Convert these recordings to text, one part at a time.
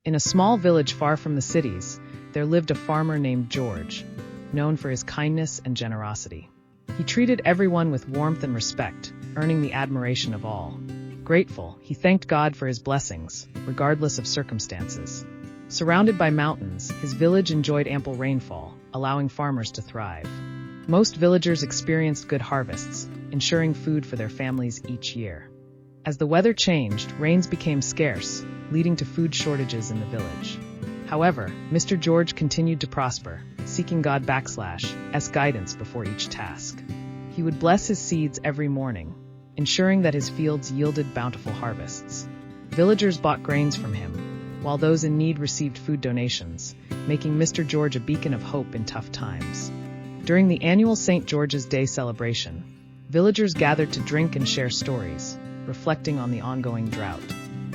In a small village far from the cities, there lived a farmer named George, known for his kindness and generosity. He treated everyone with warmth and respect, earning the admiration of all. Grateful, he thanked God for his blessings, regardless of circumstances. Surrounded by mountains, his village enjoyed ample rainfall, allowing farmers to thrive. Most villagers experienced good harvests, ensuring food for their families each year. As the weather changed, rains became scarce, leading to food shortages in the village. However, Mr. George continued to prosper, seeking God's guidance before each task. He would bless his seeds every morning, ensuring that his fields yielded bountiful harvests. Villagers bought grains from him, while those in need received food donations, making Mr. George a beacon of hope in tough times. During the annual St. George's Day celebration, villagers gathered to drink and share stories, reflecting on the ongoing drought.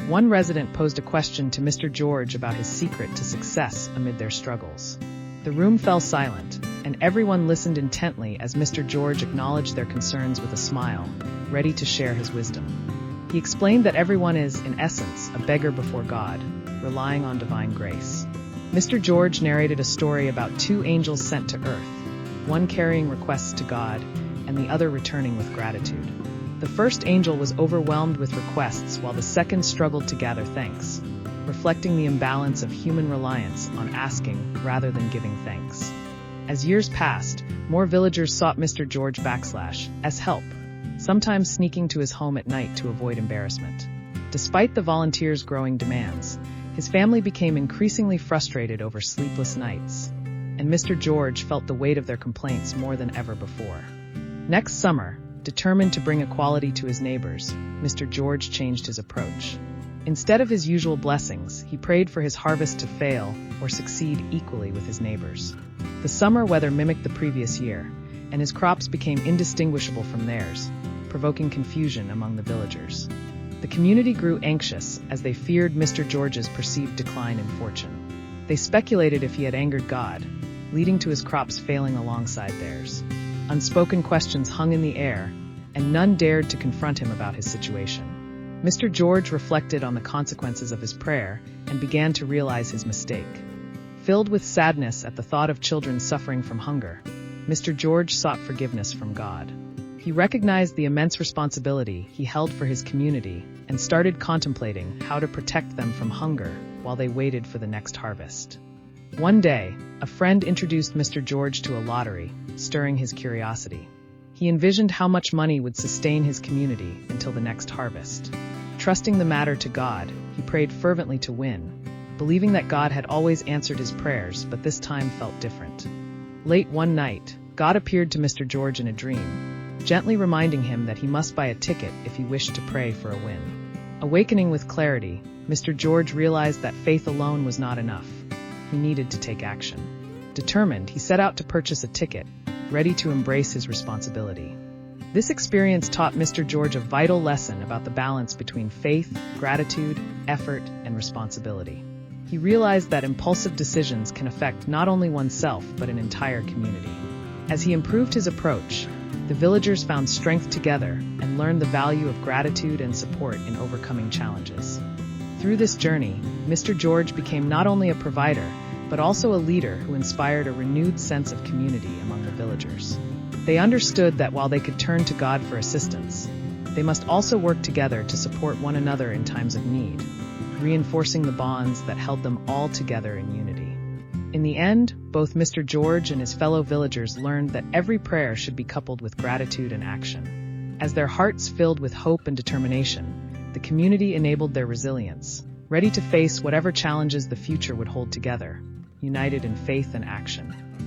One resident posed a question to Mr. George about his secret to success amid their struggles. The room fell silent, and everyone listened intently as Mr. George acknowledged their concerns with a smile, ready to share his wisdom. He explained that everyone is, in essence, a beggar before God, relying on divine grace. Mr. George narrated a story about two angels sent to earth, one carrying requests to God, and the other returning with gratitude. The first angel was overwhelmed with requests while the second struggled to gather thanks, reflecting the imbalance of human reliance on asking rather than giving thanks. As years passed, more villagers sought Mr. George's help, sometimes sneaking to his home at night to avoid embarrassment. Despite the volunteers' growing demands, his family became increasingly frustrated over sleepless nights, and Mr. George felt the weight of their complaints more than ever before. Next summer, determined to bring equality to his neighbors, Mr. George changed his approach. Instead of his usual blessings, he prayed for his harvest to fail or succeed equally with his neighbors. The summer weather mimicked the previous year, and his crops became indistinguishable from theirs, provoking confusion among the villagers. The community grew anxious as they feared Mr. George's perceived decline in fortune. They speculated if he had angered God, leading to his crops failing alongside theirs. Unspoken questions hung in the air, and none dared to confront him about his situation. Mr. George reflected on the consequences of his prayer and began to realize his mistake. Filled with sadness at the thought of children suffering from hunger, Mr. George sought forgiveness from God. He recognized the immense responsibility he held for his community and started contemplating how to protect them from hunger while they waited for the next harvest. One day, a friend introduced Mr. George to a lottery, stirring his curiosity. He envisioned how much money would sustain his community until the next harvest. Trusting the matter to God, he prayed fervently to win, believing that God had always answered his prayers, but this time felt different. Late one night, God appeared to Mr. George in a dream, gently reminding him that he must buy a ticket if he wished to pray for a win. Awakening with clarity, Mr. George realized that faith alone was not enough. He needed to take action. Determined, he set out to purchase a ticket, ready to embrace his responsibility. This experience taught Mr. George a vital lesson about the balance between faith, gratitude, effort, and responsibility. He realized that impulsive decisions can affect not only oneself but an entire community. As he improved his approach, the villagers found strength together and learned the value of gratitude and support in overcoming challenges. Through this journey, Mr. George became not only a provider, but also a leader who inspired a renewed sense of community among the villagers. They understood that while they could turn to God for assistance, they must also work together to support one another in times of need, reinforcing the bonds that held them all together in unity. In the end, both Mr. George and his fellow villagers learned that every prayer should be coupled with gratitude and action. As their hearts filled with hope and determination, the community enabled their resilience, ready to face whatever challenges the future would hold together, united in faith and action.